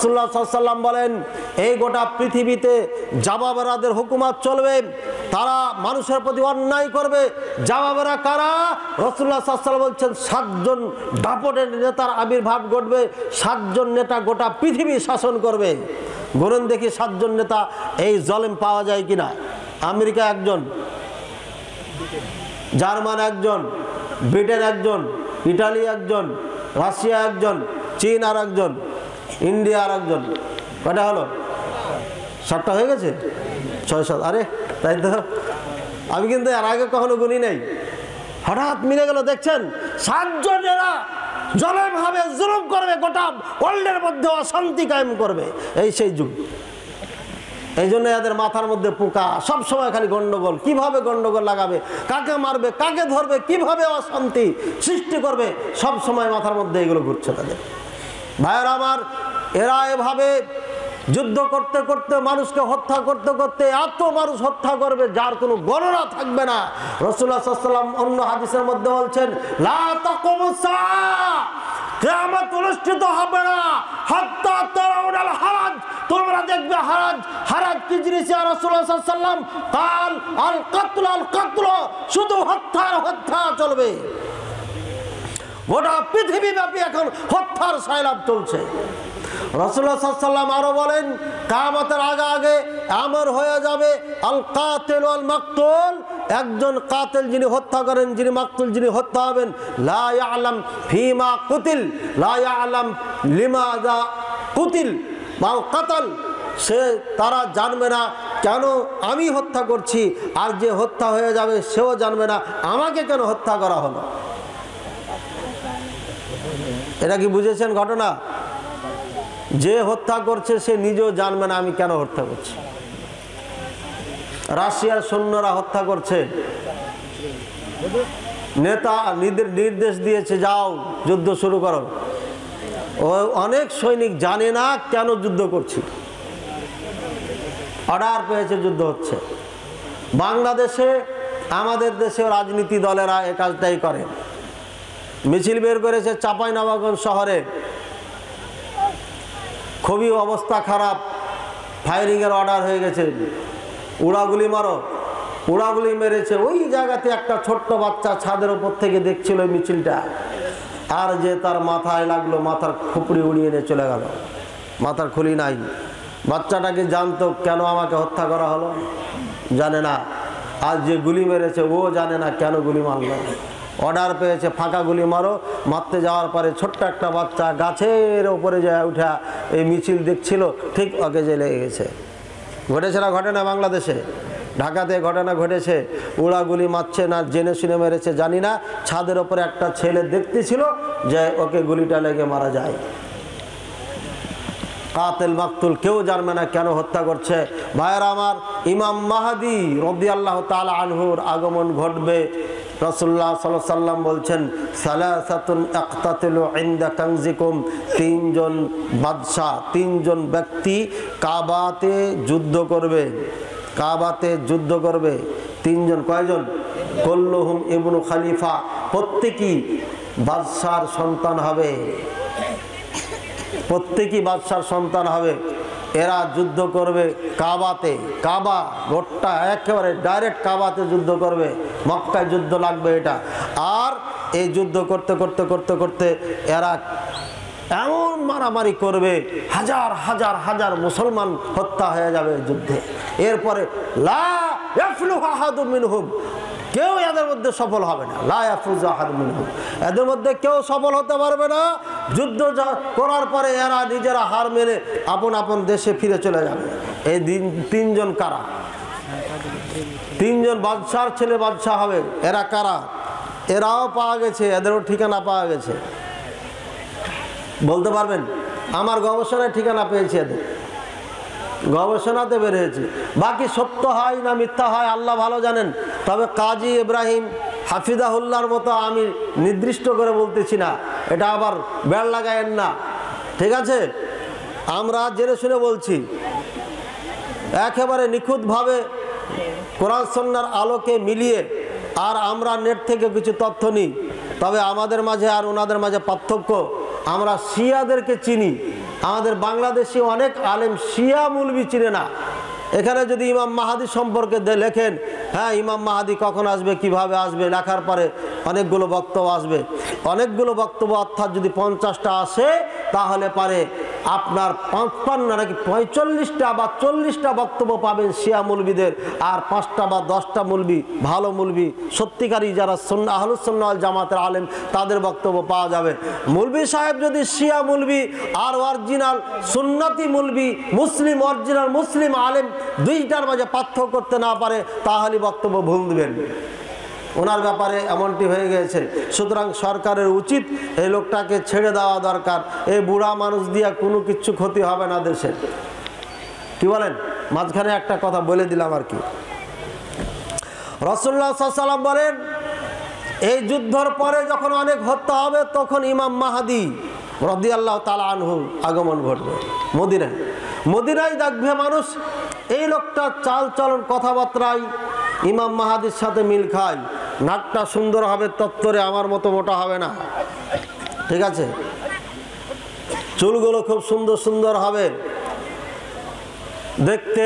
রাসূলুল্লাহ সাল্লাল্লাহু আলাইহি ওয়াসাল্লাম বলেন এই গোটা পৃথিবীতে জাবাবেরাদের হুকুমত চলবে, তারা মানুষের প্রতি অন্যায় করবে। জাবাবেরা কারা? রাসূলুল্লাহ সাল্লাল্লাহু আলাইহি ওয়াসাল্লাম বলছেন 7 জন দাপটের নেতার আবির্ভাব ঘটবে, 7 জন নেতা গোটা পৃথিবী শাসন করবে। বলুন দেখি 7 জন নেতা এই জালেম পাওয়া যায় কিনা? আমেরিকা একজন, জার্মান একজন, ব্রিটেন একজন, ইটালি একজন, রাশিয়া একজন, চীন আর একজন, ইন্ডিয়া আর একজন। কয়টা হলো? 7টা হয়ে গেছে? 6-7। আরে তাই তো, আমি কিন্তু এর আগে কখনো গুনি নেই, হঠাৎ মিলে গেল। দেখছেন 7 জনেরা জলেম ভাবে জুলুম করবে, গোটা ওয়ার্ল্ডের মধ্যে অশান্তি কায়েম করবে। এই সেই যুগ। এই জন্য এদের মাথার মধ্যে পোকা, সব সময় খালি গন্ডগোল। কিভাবে গন্ডগোল লাগাবে, কাকে মারবে, কাকে ধরবে, কিভাবে অশান্তি সৃষ্টি করবে, সব সময় মাথার মধ্যে এগুলো ঘুরছে তাদের। ভাইয়েরা আমার, এরা এভাবে যুদ্ধ করতে করতে, মানুষকে হত্যা করতে করতে এত মানুষ হত্যা করবে যার কোনো গণনা থাকবে না। রাসূলুল্লাহ সাল্লাল্লাহু আলাইহি ওয়াসাল্লাম অন্য হাদিসের মধ্যে বলছেন, লা তাকুমুস সাআহ, কিয়ামত অনুষ্ঠিত হবে না হাত্তা তারাউনাল হারাজ, তোমরা দেখবে হারাজ। হারাজ কি জিনিস ইয়া রাসূলুল্লাহ সাল্লাল্লাহু আলাইহি ওয়াসাল্লাম? কাল আল কাতল, আল কাতল, শুধু হত্যার হত্যা চলবে। গোটা পৃথিবীব্যাপী এখন হত্যার সাইলাব চলছে। রাসূলুল্লাহ সাল্লাল্লাহু আলাইহি ওয়াসাল্লাম আরো বলেন, কিয়ামতের আগে আগে আমর হয়ে যাবে আল কাতিল ওয়াল মাকতুল, একজন কাতিল যিনি হত্যা করেন, যিনি মাকতুল যিনি হত্যা হবেন, লা ইয়ালাম ফিমা কুতিল, লা ইয়ালাম লিমাযা কুতিল বা কাতাল, সে তারা জানবে না কেন আমি হত্যা করছি, আর যে হত্যা হয়ে যাবে সেও জানবে না আমাকে কেন হত্যা করা হলো। এটা কি বুঝেছেন ঘটনা? যে হত্যা করছে সে নিজেও জানবে না আমি কেন হত্যা করছি। রাশিয়ার সৈন্যরা হত্যা করছে, নেতা নির্দেশ দিয়েছে যাও যুদ্ধ শুরু করো। ও অনেক সৈনিক জানে না কেন যুদ্ধ করছি, অর্ডার পেয়েছে যুদ্ধ হচ্ছে। বাংলাদেশে আমাদের দেশে রাজনীতি দলেরা এ কাজটাই করে। মিছিল বের করেছে চাঁপাইনবাবগঞ্জ শহরে, খুবই অবস্থা খারাপ, ফায়ারিংয়ের অর্ডার হয়ে গেছে, উড়াগুলি মারো। উড়াগুলি মেরেছে। ওই জায়গাতে একটা ছোট্ট বাচ্চা ছাদের উপর থেকে দেখছিল ওই মিছিলটা, আর যে তার মাথায় লাগলো, মাথার খুপড়ি উড়িয়ে নিয়ে চলে গেল, মাথার খুলি নাই। বাচ্চাটাকে জানতো কেন আমাকে হত্যা করা হলো, জানে না। আর যে গুলি মেরেছে ও জানে না কেন গুলি মারলো। অর্ডার পেয়েছে ফাঁকা গুলি মারো। মারতে যাওয়ার পরে ছোট্ট একটা বাচ্চা গাছের ওপরে যায় উঠা এই মিছিল দেখছিল, ঠিক ওকে যে লেগে গেছে। ঘটেছে না ঘটনা? বাংলাদেশে ঢাকাতে ঘটনা ঘটেছে। উড়াগুলি মারছে না, জেনে শুনে মেরেছে জানি না, ছাদের ওপরে একটা ছেলে দেখতেছিল যে ওকে গুলিটা লেগে মারা যায়। কাতিল মাকতুল কেউ জানবে না কেন হত্যা করছে। ভাইয়েরা আমার, ইমাম মাহদী রাদিয়াল্লাহু তাআলা আনহুর আগমন ঘটবে। রাসূলুল্লাহ সাল্লাল্লাহু আলাইহি ওয়াসাল্লাম বলছেন, সালাসাতুন ইকতাতিলু ইনদা কানজিকুম, 3 জন বাদশা, 3 জন ব্যক্তি কাবাতে যুদ্ধ করবে। কাবাতে যুদ্ধ করবে 3 জন। কয়জন? কুল্লুহুম ইবনু খলিফা, প্রত্যেকই বাদশার সন্তান হবে, প্রত্যেকই বাদশার সন্তান হবে। এরা যুদ্ধ করবে কাবাতে। কাবা গোটা একেবারে ডাইরেক্ট কাবাতে যুদ্ধ করবে। মক্কায় যুদ্ধ লাগবে এটা। আর এই যুদ্ধ করতে করতে করতে করতে এরা এমন মারামারি করবে, হাজার হাজার হাজার মুসলমান হত্যা হয়ে যাবে যুদ্ধে। এরপরে লা ইয়াফলুহু আহাদুম মিনহুম, কেউ এদের মধ্যে সফল হবে না। লা ইয়াফুজু আহাদুম মিনহুম, এদের মধ্যে কেউ সফল হতে পারবে না। যুদ্ধ করার পরে এরা নিজেরা হার মেনে আপন আপন দেশে ফিরে চলে যাবে। এই 3 জন কারা? 3 জন বাদশার ছেলে বাদশাহ হবে। এরা কারা? এরাও পাওয়া গেছে, এদেরও ঠিকানা পাওয়া গেছে। বলতে পারবেন? আমার গবেষণায় ঠিকানা পেয়েছি, এদের গবেষণাতে বের হয়েছে। বাকি সত্য হয় না মিথ্যা হয় আল্লাহ ভালো জানেন। তবে কাজী ইব্রাহিম হাফিজাহুল্লাহর মতো আমি নির্দিষ্ট করে বলতেছি না, এটা আবার বেড় লাগায়েন না, ঠিক আছে? আমরা জেনে শুনে বলছি, একেবারে নিখুঁতভাবে কোরআন সুন্নাহর আলোকে মিলিয়ে। আর আমরা নেট থেকে কিছু তথ্য নিই। তবে আমাদের মাঝে আর ওনাদের মাঝে পার্থক্য, আমরা শিয়াদেরকে চিনি, আমাদের বাংলাদেশে অনেক আলেম শিয়া মৌলবি চিনে না। এখানে যদি ইমাম মাহাদি সম্পর্কে লেখেন, হ্যাঁ ইমাম মাহাদি কখন আসবে, কিভাবে আসবে, লেখার পরে অনেকগুলো বক্তব্য আসবে। অনেকগুলো বক্তব্য অর্থাৎ যদি 50টা আসে তাহলে পারে আপনার 55 নাকি 45টা বা 40টা বক্তব্য পাবেন শিয়া মৌলবীদের, আর 5টা বা 10টা মৌলবী ভালো মৌলবী সত্যিকারী যারা আহলুস সুন্নাহ ওয়াল জামাতের আলেম তাদের বক্তব্য পাওয়া যাবে। মৌলবী সাহেব যদি শিয়া মৌলবী আর অরিজিনাল সুন্নতি মৌলবী মুসলিম অরিজিনাল মুসলিম আলেম দুইটার মাঝে পার্থক্য করতে না পারে তাহলে বক্তব্য ভুল দিবেন। ওনার ব্যাপারে এমনটি হয়ে গেছে। সুতরাং সরকারের উচিত এই লোকটাকে ছেড়ে দেওয়া দরকার। এই বুড়া মানুষ দিয়ে কোনো কিছু ক্ষতি হবে না দেশের। কি বলেন? মাঝখানে একটা কথা বলে দিলাম আর কি। রাসূলুল্লাহ সাল্লাল্লাহু আলাইহি ওয়াসাল্লাম বলেন, এই যুদ্ধের পরে যখন অনেক হত্যা হবে তখন ইমাম মাহাদি রাদিয়াল্লাহু তাআলা আনহু আগমন ঘটবে মদিনায়। মদিনায় দেখবে মানুষ এই লোকটা চাল চলন কথাবার্তায় ইমাম মাহাদির সাথে মিল খায়। নাকটা সুন্দর হবে, তত্ত্বরে আমার মতো মোটা হবে না, ঠিক আছে? চুলগুলো খুব সুন্দর সুন্দর হবে, দেখতে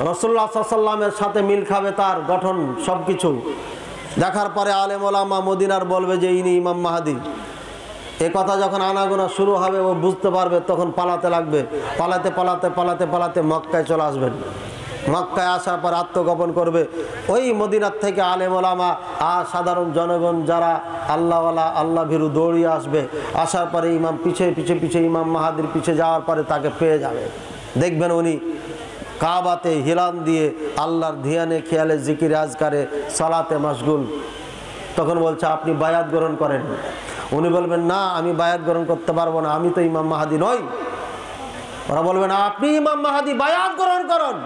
রাসূলুল্লাহ সাল্লাল্লাহু আলাইহি ওয়াসাল্লামের সাথে মিল খাবে তার গঠন সব কিছু। দেখার পরে আলেম ওলামা মদিনার বলবে যে ইনি ইমাম মাহাদি। এ কথা যখন আনাগোনা শুরু হবে ও বুঝতে পারবে, তখন পালাতে লাগবে। পালাতে পালাতে পালাতে পালাতে মক্কায় চলে আসবেন। মক্কায় আসার পর আত্মগোপন করবে। ওই মদিনার থেকে আলেম ওলামা আর সাধারণ জনগণ যারা আল্লাহওয়ালা আল্লাহ ভীরু দৌড়িয়ে আসবে। আসার পরে ইমাম পিছে পিছে পিছে ইমাম মাহাদির পিছে যাওয়ার পরে তাকে পেয়ে যাবে। দেখবেন উনি কাবাতে হিলান দিয়ে আল্লাহর ধিয়ানে খেয়ালে জিকির আজকারে সালাতে মাশগুল। তখন বলছে আপনি বায়াত গ্রহণ করেন। উনি বলবেন না আমি বায়াত গ্রহণ করতে পারবো না, আমি তো ইমাম মাহাদি নই। ওরা বলবেন আপনি ইমাম মাহাদি, বায়াত গ্রহণ করুন।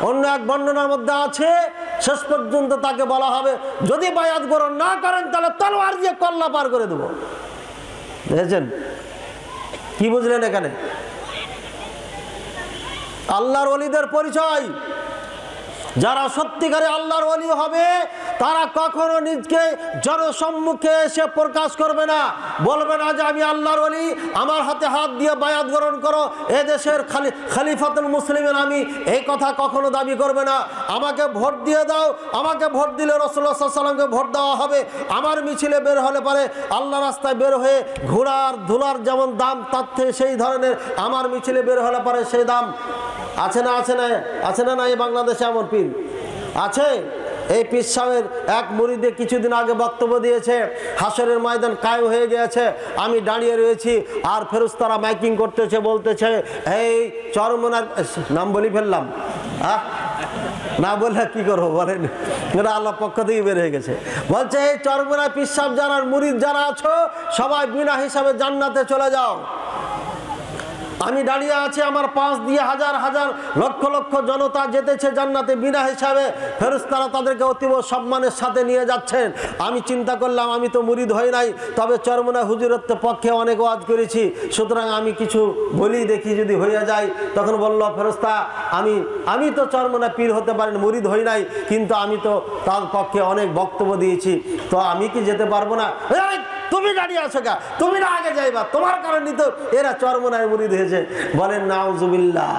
অন্য এক বর্ণনার মধ্যে আছে শেষ পর্যন্ত তাকে বলা হবে যদি বায়াত গ্রহণ না করেন তাহলে তলোয়ার দিয়ে কল্লা পার করে দেব। দেখেছেন কি বুঝলেন? এখানে আল্লাহর ওলিদের পরিচয়। যারা সত্যিকারে আল্লাহর ওলি হবে তারা কখনো নিজকে জনসম্মুখে এসে প্রকাশ করবে না, বলবে না যে আমি আল্লাহর ওলি, আমার হাতে হাত দিয়ে বায়াত গ্রহণ করো, এ দেশের খলিফাতুল মুসলিমিন আমি, এই কথা কখনো দাবি করবে না। আমাকে ভোট দিয়ে দাও, আমাকে ভোট দিলে রাসূলুল্লাহ সাল্লাল্লাহু আলাইহি ওয়াসাল্লামকে ভোট দেওয়া হবে। আমার মিছিলে বের হলে পারে আল্লাহ রাস্তায় বের হয়ে ঘোড়ার ধুলার যেমন দাম তার থেকে সেই ধরনের আমার মিছিলে বের হলে পারে সেই দাম। আছে না আছে না আছে না? না এই বাংলাদেশে এমন পীর আছে। এই পীর সাহেবের এক মুরিদে কিছুদিন আগে বক্তব্য দিয়েছে, হাসরের ময়দান কায়েম হয়ে গিয়েছে, আমি দাঁড়িয়ে রয়েছি আর ফেরেশতারা মাইকিং করতেছে, বলতেছে এই চরমনার নাম বলি ফেললাম, না বললে কি করবো বলেন, এটা আল্লাহ পক্ষ থেকে বের হয়ে গেছে। বলছে এই চরমনার পীর সাহেব যারা মুরিদ যারা আছো সবাই বিনা হিসাবে জান্নাতে চলে যাও। আমি দাঁড়িয়ে আছি, আমার পাশ দিয়ে হাজার হাজার লক্ষ লক্ষ জনতা যেতেছে জান্নাতে বিনা হিসাবে। ফেরেশতারা তাদেরকে অতীব সম্মানের সাথে নিয়ে যাচ্ছেন। আমি চিন্তা করলাম আমি তো মুরিদ হই নাই, তবে চরমনা হুজুরত্বের পক্ষে অনেক ওয়াজ করেছি, সুতরাং আমি কিছু বলি দেখি যদি হয়ে যায়। তখন বলল ফেরেশতা আমি তো চরমনা পীর হতে পারেন, মুরিদ হই নাই, কিন্তু আমি তো তার পক্ষে অনেক বক্তব্য দিয়েছি, তো আমি কি যেতে পারবো না? তুমি দাঁড়িয়ে আছো কা, তুমি না আগে যাইবা, তোমার কারণে তো এরা চরমনার মুরিদ হয়েছে। বলেন নাউজুবিল্লাহ।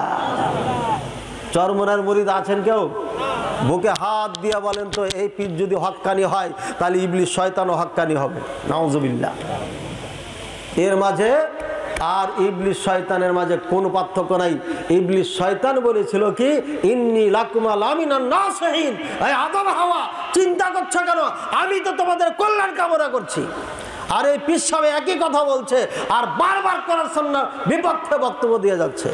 চরমনার মুরিদ আছেন কেউ? বুকে হাত দিয়া বলেন তো এই পীর যদি হক্কানি হয় তাহলে ইবলিস শয়তানও হক্কানি হবে। নাউজুবিল্লাহ। এর মাঝে আর ইবলিস শয়তানের মাঝে কোনো পার্থক্য নাই। ইবলিস শয়তান বলেছিল কি ইন্নী লাকুমা লামিনান নাসিহিন, এই আদম হাওয়া চিন্তা করছো কেন, আমি তো তোমাদের কল্যাণ কামনা করছি। আর এই পীর সাহেব একই কথা বলছে আর বারবার কোরআন সুন্নাহর বিপক্ষে বক্তব্য দিয়ে যাচ্ছে।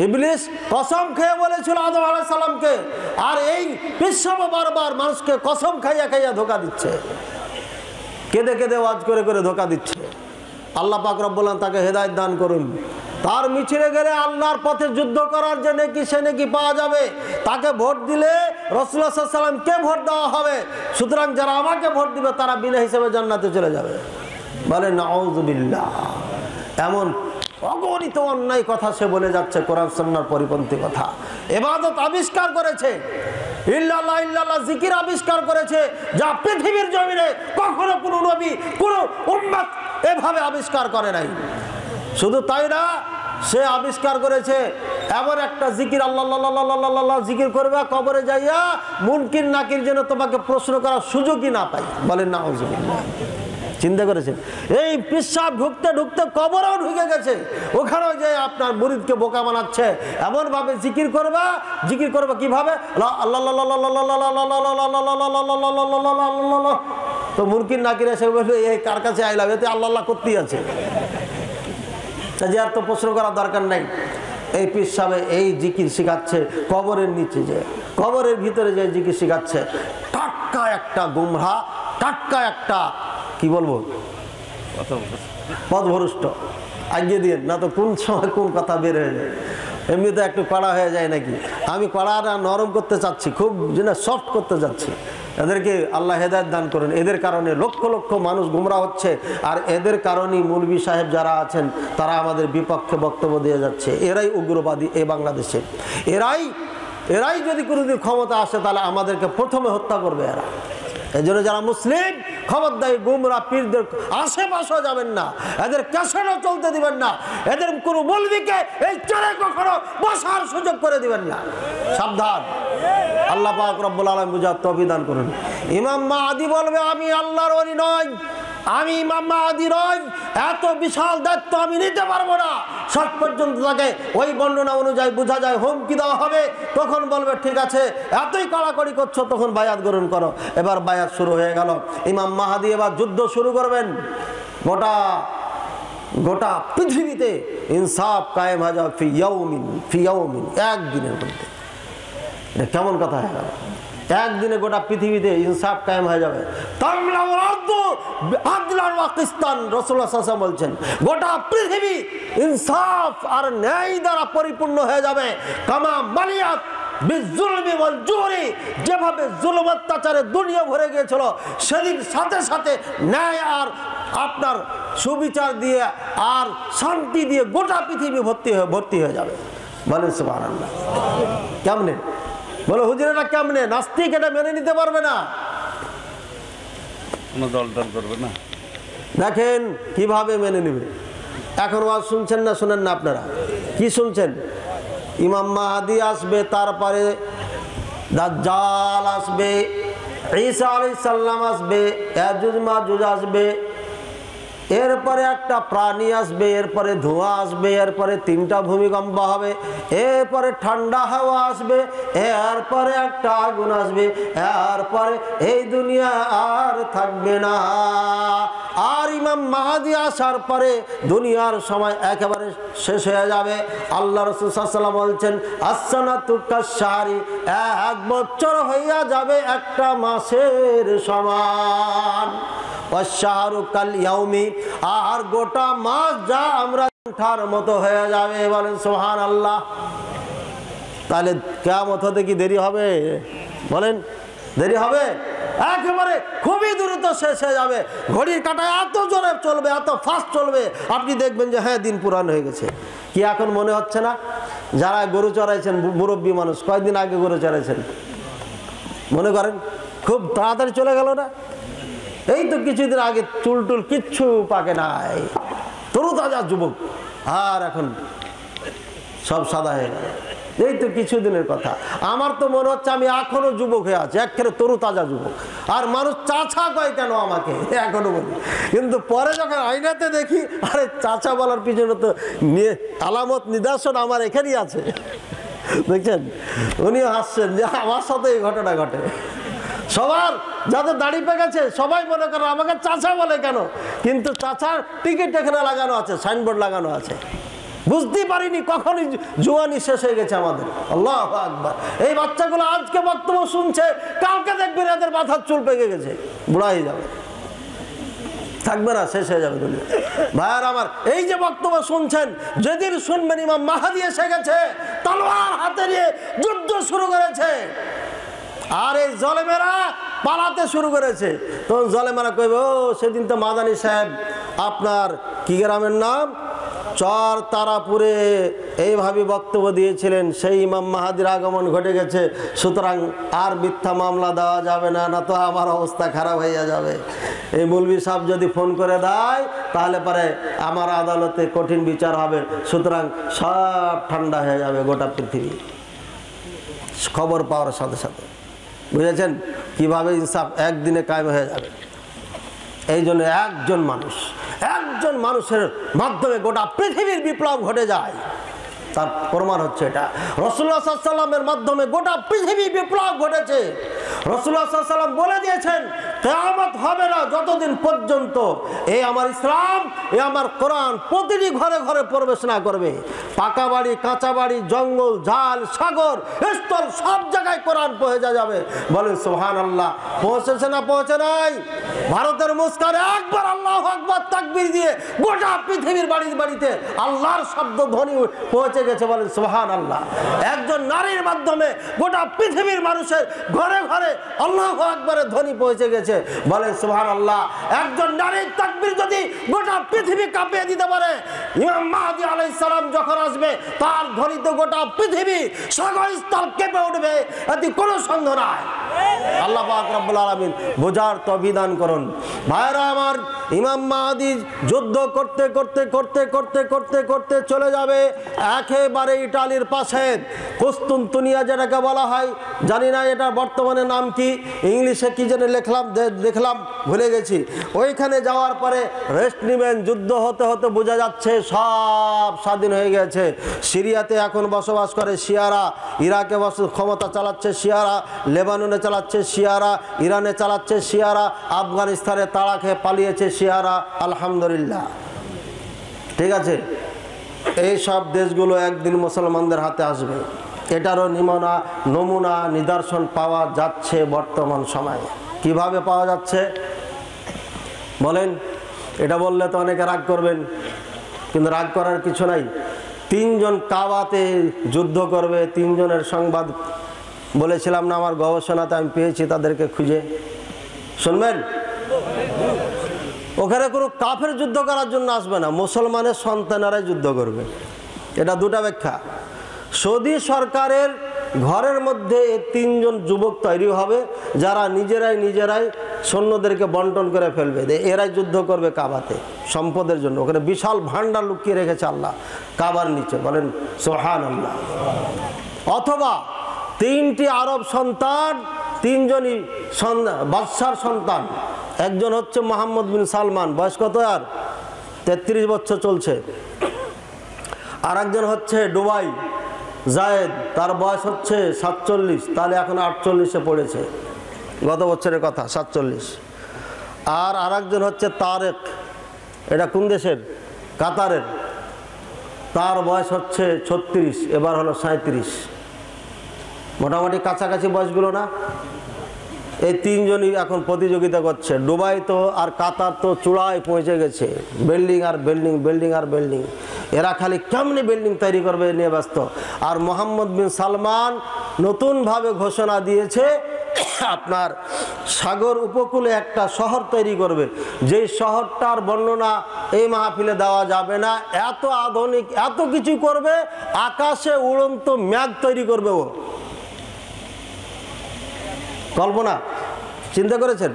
ইবলিস কসম খেয়ে বলেছিল আদম আলাইহিস সালামকে, আর এই পীর সাহেব বারবার মানুষকে কসম খাইয়া খাইয়া ধোঁকা দিচ্ছে, কেঁদে কেঁদে ওয়াজ করে করে ধোঁকা দিচ্ছে। আল্লাহ পাক রব্বুল আলামিন তাকে হেদায়েত দান করুন। তার মিছিলে গেলে আল্লাহর পথে যুদ্ধ করার যে নেকি সে নেকি পাওয়া যাবে। তাকে ভোট দিলে রাসূলুল্লাহ সাল্লাল্লাহু আলাইহি ওয়াসাল্লামকে ভোট দেওয়া হবে। সুতরাং যারা আমাকে ভোট দিবে তারা বিনা হিসেবে জান্নাতে চলে যাবে। বলে নাউজুবিল্লাহ। এমন অগণিত অন্যায় কথা সে বলে যাচ্ছে, কোরআন সুন্নাহর পরিপন্থী কথা। ইবাদত আবিষ্কার করেছে, ইল্লাল্লাহ ইল্লাল্লাহ জিকির আবিষ্কার করেছে, যা পৃথিবীর জমিনে কখনো কোনো নবী কোনো উম্মত এভাবে আবিষ্কার করে নাই। শুধু তাই না, সে আবিষ্কার করেছে এমন একটা জিকির, আল্লাহ আল্লাহ জিকির করবে, কবরে যাইয়া মুনকির নাকির যেন তোমাকে প্রশ্ন করার সুযোগই না পাই। বলেন নাউজুবিল্লাহ। চিন্তা করেছেন, এই পেশাব ঢুকতে ঢুকতে কবরেও ঢুকে গেছে, ওখানেও যে আপনার মুরিদকে বোকা বানাচ্ছে। এমন ভাবে জিকির করবা, জিকির করবা কিভাবে, তো মুনকির নাকির এসে বলবে এই কার কাছে আইলাম, এতে আল্লাহ আল্লাহ করতেই আছে, যে আর তো প্রশ্ন করার দরকার নাই। এই পীর সাহেব এই জিকির শিখাচ্ছে কবরের নিচে, যে কবরের ভিতরে যে জিকির শিখাচ্ছে। টাটকা একটা গুমরা, টাটকা একটা কি বলবো পথভ্রষ্ট, আগে দিয়ে না তো কোন সময় কোন কথা বের হয়ে যায়। এমনিতে একটু কড়া হয়ে যায় নাকি, আমি কড়াটা নরম করতে চাচ্ছি, খুব যেটা সফট করতে যাচ্ছি। এদেরকে আল্লাহ হেদায়েত দান করেন। এদের কারণে লক্ষ লক্ষ মানুষ গুমরা হচ্ছে, আর এদের কারণেই মৌলভী সাহেব যারা আছেন তারা আমাদের বিপক্ষে বক্তব্য দিয়ে যাচ্ছে। এরাই উগ্রবাদী এই বাংলাদেশে। এরাই যদি কোনোদিন ক্ষমতা আসে তাহলে আমাদেরকে প্রথমে হত্যা করবে এরা। এই জন্য যারা মুসলিম খবরদারি গুমরা পীরদের আশেপাশে যাবেন না, এদের ক্যাসেটও চলতে দিবেন না, এদের কোনো মৌলভীকে এই চরে কখনো বসার সুযোগ করে দিবেন না। সাবধান। আল্লাহ পাক রব্বুল আলামিন বুঝার তৌফিক দান করুন। ইমাম মাহদী বলবে আমি আল্লাহর ওলি নই, আমি ইমাম মাহদী নই, এত বিশাল দায়িত্ব আমি নিতে পারবো না। শেষ পর্যন্ত তাকে ওই বর্ণনা অনুযায়ী বোঝা যায় হুমকি দেওয়া হবে, তখন বলবে ঠিক আছে এতই কড়াকড়ি করছো, তখন বায়াত গ্রহণ করো। এবার বায়াত শুরু হয়ে গেল। ইমাম মাহদী এবার যুদ্ধ শুরু করবেন। গোটা পৃথিবীতে ইনসাফ কায়েম হয়ে যাবে ফি ইয়াউমিন, একদিনের মধ্যে। এটা কেমন কথা হয়ে গেল? একদিনে গোটা পৃথিবীতে ইনসাফ কায়েম হয়ে যাবে। পাকিস্তান রাসূলুল্লাহ সাল্লাল্লাহু আলাইহি ওয়াসাল্লাম বলছেন গোটা পৃথিবী ইনসাফ আর ন্যায় দ্বারা পরিপূর্ণ হয়ে যাবে। কামা মালিয়াত বিজুলমি ওয়াল জুরি, যেভাবে জুলুম অত্যাচারে দুনিয়া ভরে গিয়েছিল, সেদিন সাথে সাথে ন্যায় আর আপনার সুবিচার দিয়ে আর শান্তি দিয়ে গোটা পৃথিবী ভর্তি হয়ে যাবে। বলেন সুবহানাল্লাহ। কেমনে বলো হুজুরেরা, কেমনে? নাস্তিক এটা মেনে নিতে পারবে না, কোনো দল করবে না। দেখেন কিভাবে মেনে নেবে। এখন ওয়াজ শুনছেন না শুনেন না আপনারা? কি শুনছেন? ইমাম মাহদী আসবে, তারপরে দাজ্জাল আসবে, ঈসা আলাইহিস সালাম আসবে, ইয়াজুজ মাজুজ আসবে, এরপরে একটা প্রাণী আসবে, এরপরে ধোঁয়া আসবে, এরপরে 3টা ভূমিকম্প হবে, এরপরে ঠান্ডা হাওয়া আসবে, এরপরে একটা আগুন আসবে, এরপরে এই দুনিয়া আর থাকবে না। আর ইমাম মাহদী আসার পরে দুনিয়ার সময় একেবারে শেষ হয়ে যাবে। আল্লাহ রাসূল সাল্লাল্লাহু আলাইহি ওয়াসাল্লাম বলছেন আসসানাতু কাশারি, 1 বছর হইয়া যাবে একটা মাসের সমান। ওয়াশাহরু কাল ইয়াউমি, আর গোটা মাস যা আমরা ঘন্টার মতো হয়ে যাবে। বলেন সুবহানাল্লাহ। তাহলে কিয়ামত হতে কি দেরি হবে? বলেন দেরি হবে? একেবারে খুবই দ্রুত শেষ হয়ে যাবে। ঘড়ির কাঁটায় এত জোরে চলবে, এত ফাস্ট চলবে, আপনি দেখবেন যে হ্যাঁ দিন পুরান হয়ে গেছে। কি এখন মনে হচ্ছে না? যারা গরু চড়াইছেন, মুরব্বী মানুষ, কয়েকদিন আগে গরু চড়াইছেন, মনে করেন খুব তাড়াতাড়ি চলে গেল না? এই তো কিছুদিন আগে চুল কিচ্ছু পাকে নাই, তরুতাজা যুবক, আর এখন সব সাদা হয়ে গেল। এই তো কিছুদিনের কথা। আমার তো মনে হচ্ছে আমি এখনো যুবক হয়ে আছি, একেবারে তরুতাজা যুবক। আর মানুষ চাচা কয় কেন আমাকে, এখনো বলি। কিন্তু পরে যখন আয়নাতে দেখি, আরে চাচা বলার পিছনে তো আলামত নিদর্শন আমার এখানেই আছে। দেখছেন, উনিও হাসছেন যে আমার সাথে এই ঘটনা ঘটে। সবার যাদের দাড়ি পেকেছে সবাই মনে করে আমাকে চাচা বলে কেন, কিন্তু চাচার টিকিট এখানে লাগানো আছে, সাইনবোর্ড লাগানো আছে। বুঝতেই পারিনি কখনই জোয়ানি শেষ হয়ে গেছে আমাদের। আল্লাহু আকবার। এই বাচ্চাগুলো আজকে বক্তব্য শুনছে, কালকে দেখবেন এদের মাথার চুল পেকে গেছে, বুড়া হয়ে যাবে, থাকবে না, শেষ হয়ে যাবে দুনিয়া। ভাইয়ার আমার, এই যে বক্তব্য শুনছেন, যেদিন শুনবেন ইমাম মাহদী এসে গেছে, তলোয়ার হাতে নিয়ে যুদ্ধ শুরু করেছে, আর এই জলেমেরা পালাতে শুরু করেছে, তখন জলেমেরা কইবে ও সেদিন তো মাদানী সাহেব আপনার কি গ্রামের নাম চর তারাপুরে এইভাবে বক্তব্য দিয়েছিলেন, সেই ইমাম মাহাদির আগমন ঘটে গেছে, সুতরাং আর মিথ্যা মামলা দেওয়া যাবে না, না তো আমার অবস্থা খারাপ হয়ে যাবে। এই মৌলভী সাহেব যদি ফোন করে দেয় তাহলে পরে আমার আদালতে কঠিন বিচার হবে, সুতরাং সব ঠান্ডা হয়ে যাবে গোটা পৃথিবী খবর পাওয়ার সাথে সাথে। বুঝেছেন কিভাবে ইনসাফ একদিনে কায়েম হয়ে যাবে? এই জন্য একজন মানুষের মাধ্যমে গোটা পৃথিবীর বিপ্লব ঘটে যায়, তার প্রমাণ হচ্ছে এটা। রাসূলুল্লাহ সাল্লাল্লাহু আলাইহি ওয়াসাল্লামের মাধ্যমে গোটা পৃথিবী বিপ্লব ঘটেছে। রাসূলুল্লাহ সাল্লাল্লাহু আলাইহি ওয়াসাল্লাম বলে দিয়েছেন কিয়ামত হবে না যতদিন পর্যন্ত এই আমার ইসলাম, এই আমার কোরআন প্রতিটি ঘরে ঘরে প্রবেশ না করবে। পাকা বাড়ি, কাঁচা বাড়ি, জঙ্গল, ঝাল, সাগর, স্থল সব জায়গায় কোরআন পৌঁছে যাবে। বলেন সুবহানাল্লাহ। পৌঁছেছে না পৌঁছে নাই? ভারতের মুস্কানে একবার আল্লাহু আকবার তাকবীর দিয়ে গোটা পৃথিবীর বাড়িতে আল্লাহর শব্দ ধ্বনি পৌঁছে গেছে। বলেন সুবহানাল্লাহ। একজন নারীর মাধ্যমে গোটা পৃথিবীর মানুষের ঘরে ঘরে আল্লাহু আকবারের ধ্বনি পৌঁছে গেছে। বলেন সুবহানাল্লাহ। একজন নারীর তাকবীর যদি গোটা পৃথিবী কাঁপিয়ে দিতে পারে, ইমাম মাহদী আলাইহিস সালাম যখন আসবে তার ধ্বনিতে গোটা পৃথিবী সাগর স্থল কেঁপে উঠবে, এতে কোনো সন্দেহ নাই। আল্লাহ পাক রব্বুল আলামিন বোঝার তৌফিক দান করুন। ভাইরা আমার, ইমাম মাহদী যুদ্ধ করতে করতে করতে করতে করতে করতে চলে যাবে একেবারে ইটালির পাশে কুস্তুনতুনিয়া, যেটাকে বলা হয়, জানি না এটা বর্তমানে নাম কি, ইংলিশে কি যেন দেখলাম ভুলে গেছি। ওইখানে যাওয়ার পরে রেস্ট নেবেন। যুদ্ধ হতে হতে বোঝা যাচ্ছে সব স্বাধীন হয়ে গেছে। সিরিয়াতে এখন বসবাস করে শিয়ারা, ইরাকে ক্ষমতা চালাচ্ছে শিয়ারা, লেবাননে চালাচ্ছে শিয়ারা, ইরানে চালাচ্ছে শিয়ারা, আফগানিস্তানে তাড়া খেয়ে পালিয়েছে শিয়ারা। আলহামদুলিল্লাহ, ঠিক আছে। এই সব দেশগুলো একদিন মুসলমানদের হাতে আসবে, এটারও নমুনা নিদর্শন পাওয়া যাচ্ছে বর্তমান সময়ে। কিভাবে পাওয়া যাচ্ছে বলেন? এটা বললে তো অনেকে রাগ করবেন, কিন্তু রাগ করার কিছু নাই। 3 জন কাবাতে যুদ্ধ করবে, 3 জনের সংবাদ বলেছিলাম না আমার গবেষণাতে আমি পেয়েছি, তাদেরকে খুঁজে শুনবেন। ওখানে কোনো কাফের যুদ্ধ করার জন্য আসবে না, মুসলমানের সন্তানেরাই যুদ্ধ করবে। এটা দুটা ব্যাখ্যা। সৌদি সরকারের ঘরের মধ্যে 3 জন যুবক তৈরি হবে যারা নিজেরাই সৈন্যদেরকে বন্টন করে ফেলবে, এরাই যুদ্ধ করবে কাবাতে সম্পদের জন্য। ওখানে বিশাল ভান্ডার লুকিয়ে রেখেছে আল্লাহ কাবার নিচে। বলেন সুবহানাল্লাহ। অথবা 3টি আরব সন্তান, 3 জনই বাদশার সন্তান। একজন হচ্ছে মোহাম্মদ বিন সালমান, বয়স কত? আর 33 বছর চলছে। আর একজন হচ্ছে দুবাই জায়েদ, তার বয়স হচ্ছে 47, তাহলে এখন 48-এ পড়েছে, গত বছরের কথা 47। আর আরেকজন হচ্ছে তারেক, এটা কোন দেশের? কাতারের, তার বয়স হচ্ছে 36, এবার হলো 37। মোটামুটি কাছাকাছি বয়সগুলো না? এই 3 জনই এখন প্রতিযোগিতা করছে। দুবাই তো আর কাতার তো চূড়ায় পৌঁছে গেছে, বিল্ডিং আর বিল্ডিং, বিল্ডিং আর বিল্ডিং। এরা খালি কেমনি বিল্ডিং তৈরি করবে নিয়ে ব্যস্ত। আর মোহাম্মদ বিন সালমান নতুনভাবে ঘোষণা দিয়েছে আপনার সাগর উপকূলে একটা শহর তৈরি করবে, যেই শহরটার বর্ণনা এই মাহফিলে দেওয়া যাবে না। এত আধুনিক, এত কিছু করবে, আকাশে উড়ন্ত মেঘ তৈরি করবে ও। কল্পনা চিন্তা করেছেন?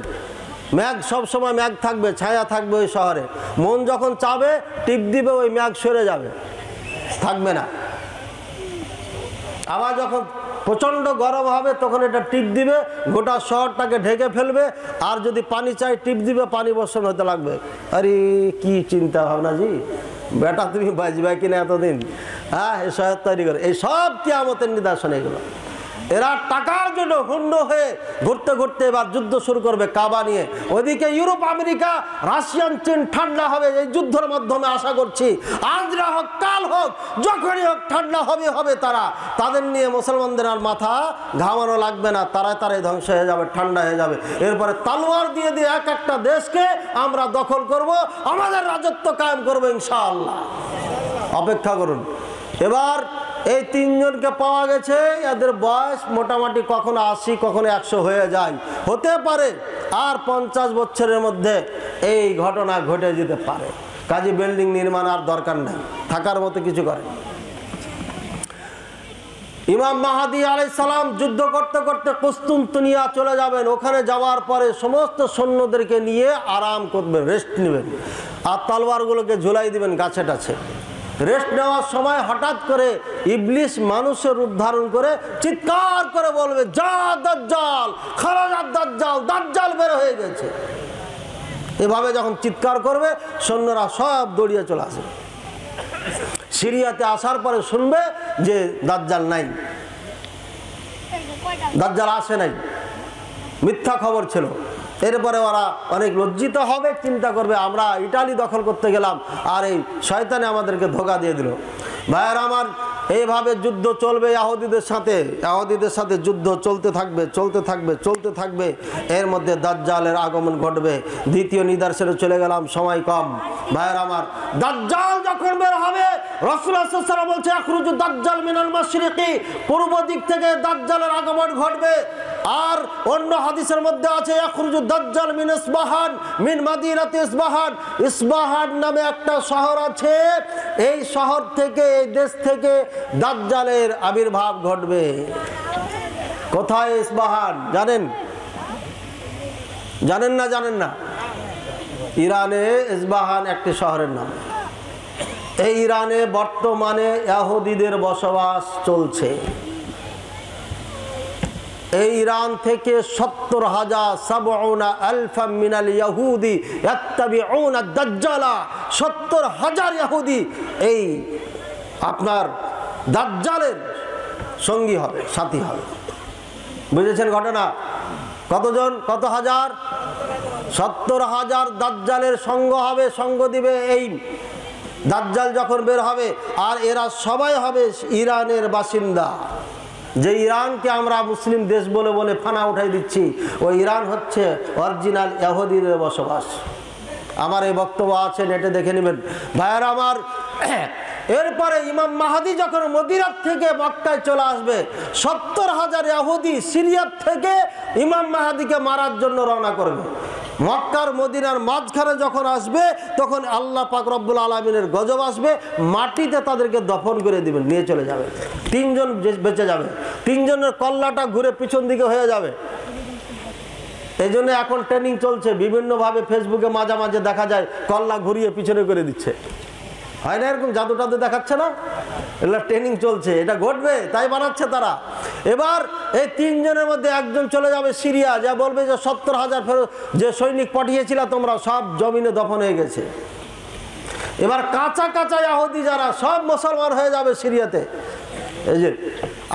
মেঘ সব সময় মেঘ থাকবে, ছায়া থাকবে ওই শহরে। মন যখন চাবে টিপ দিবে, ওই মেঘ সরে যাবে, থাকবে না। আবার যখন প্রচণ্ড গরম হবে তখন এটা টিপ দিবে, গোটা শহরটাকে ঢেকে ফেলবে। আর যদি পানি চাই টিপ দিবে, পানি বর্ষণ হতে লাগবে। আরে কি চিন্তা ভাবনা জি, বেটা তুমি বাঁচবে কিনা এতদিন? হ্যাঁ, এই শহর তৈরি করে। এই সব কিয়ামতের নিদর্শন এগুলো। এরা টাকার জন্য হুন্ড হয়ে ঘুরতে ঘুরতে এবার যুদ্ধ শুরু করবে কাবা নিয়ে। ওইদিকে ইউরোপ, আমেরিকা, রাশিয়ান, চীন ঠান্ডা হবে এই যুদ্ধের মাধ্যমে। আশা করছি আজ না হোক কাল হোক, যখনই হোক ঠান্ডা হবে তারা। তাদের নিয়ে মুসলমানদের আর মাথা ঘামানো লাগবে না, তারাই ধ্বংস হয়ে যাবে, ঠান্ডা হয়ে যাবে। এরপরে তালোয়ার দিয়ে এক একটা দেশকে আমরা দখল করব, আমাদের রাজত্ব কায়েম করবো ইনশাআল্লাহ। অপেক্ষা করুন। এবার এই 3 জনকে পাওয়া গেছে, এদের বয়স মোটামুটি কখনো 80, কখনো 100 হয়ে যায়, হতে পারে আর 50 বছরের মধ্যে এই ঘটনা ঘটে যেতে পারে। কাজে বিল্ডিং নির্মাণ আর দরকার নাই, থাকার মতো কিছু করে। ইমাম মাহাদি আলাইহিস সালাম যুদ্ধ করতে করতে কুস্তুনতুনিয়া চলে যাবেন। ওখানে যাওয়ার পরে সমস্ত সৈন্যদেরকে নিয়ে আরাম করবেন, রেস্ট নেবেন, আর তলোয়ারগুলোকে ঝুলাই দিবেন গাছে টাছে। রেস্ট নেওয়ার সময় হঠাৎ করে ইবলিস মানুষের রূপ ধারণ করে চিৎকার করে বলবে, যা দাজ্জাল, খারাজাত দাজ্জাল, দাজ্জাল বের হয়ে গেছে। এভাবে যখন চিৎকার করবে সৈন্যরা সব দৌড়িয়ে চলে আসবে। সিরিয়াতে আসার পরে শুনবে যে দাজ্জাল নাই, দাজ্জাল আসে নাই, মিথ্যা খবর ছিল। এরপরে ওরা অনেক লজ্জিত হবে, চিন্তা করবে আমরা ইটালি দখল করতে গেলাম আর এই শয়তানে আমাদেরকে ধোঁকা দিয়ে দিল। ভাইয়ের আমার, এইভাবে যুদ্ধ চলবে ইহুদিদের সাথে যুদ্ধ চলতে থাকবে চলতে থাকবে চলতে থাকবে। এর মধ্যে দাজ্জালের আগমন ঘটবে। দ্বিতীয় নিদর্শনে চলে গেলাম, সময় কম। ভাইয়ের আমার, দাজ্জাল যখন বের হবে, রাসূলুল্লাহ সাল্লাল্লাহু আলাইহি ওয়াসাল্লাম বলছে ইখরুজু দাজ্জাল মিনাল মাশরিকি, পূর্ব দিক থেকে দাজ্জালের আগমন ঘটবে। আর অন্য হাদিসের মধ্যে আছে ইখরুজু দাজ্জাল মিন ইসবাহান মিন মাদিনাতি ইসবাহান। ইসবাহান নামে একটা শহর আছে, এই শহর থেকে, এই দেশ থেকে দাজ্জালের আবির্ভাব ঘটবে। কোথায় ইসবাহান জানেন? জানেন না? জানেন না? ইরানে ইসবাহান একটি শহরের নাম। এই ইরানে বর্তমানে ইহুদিদের বসবাস চলছে। এই ইরান থেকে 70,000 মিনাল ইহুদি ইয়াত্তাবিউনা দাজ্জালা, 70,000 ইহুদি এই আপনার দাজ্জালের সঙ্গী হবে, সাথী হবে। বুঝেছেন ঘটনা? কতজন? কত হাজার? 70,000 দাজ্জালের সঙ্গ হবে, সঙ্গ দিবে এই দাজ্জাল যখন বের হবে। আর এরা সবাই হবে ইরানের বাসিন্দা। যে ইরানকে আমরা মুসলিম দেশ বলে বলে ফানা উঠাই দিচ্ছি, ওই ইরান হচ্ছে অরিজিনাল ইহুদিদের বসবাস। আমার এই বক্তব্য আছে, নেটে দেখে নেবেন। ভাইয়েরা আমার, এরপরে ইমাম মাহাদি যখন মদিনা থেকে মক্কায় চলে আসবে, 70,000 ইহুদি সিরিয়ার থেকে ইমাম মাহাদিকে মারার জন্য রওনা করবে। মক্কার মদিনার মাঝখানে যখন আসবে, তখন আল্লাহ পাক রব্বুল আলামিনের গজব আসবে, মাটিতে তাদেরকে দফন করে দিবেন, নিয়ে চলে যাবে। 3 জন বেঁচে যাবে, 3 জনের কল্লাটা ঘুরে পিছন দিকে হয়ে যাবে। এই জন্য এখন ট্রেনিং চলছে বিভিন্নভাবে, ফেসবুকে মাঝে মাঝে দেখা যায় কল্লা ঘুরিয়ে পিছনে করে দিচ্ছে, হয় না? এরকম জাদু টাদু দেখাচ্ছে না? এগুলো ট্রেনিং চলছে, এটা ঘটবে তাই বানাচ্ছে তারা। এবার এই 3 জনের মধ্যে একজন চলে যাবে সিরিয়া, যা বলবে যে 70,000 যে সৈনিক পাঠিয়েছিল তোমরা সব জমিনে দফন হয়ে গেছে। এবার কাঁচা কাঁচা ইহুদি যারা সব মুসলমান হয়ে যাবে সিরিয়াতে, এই যে,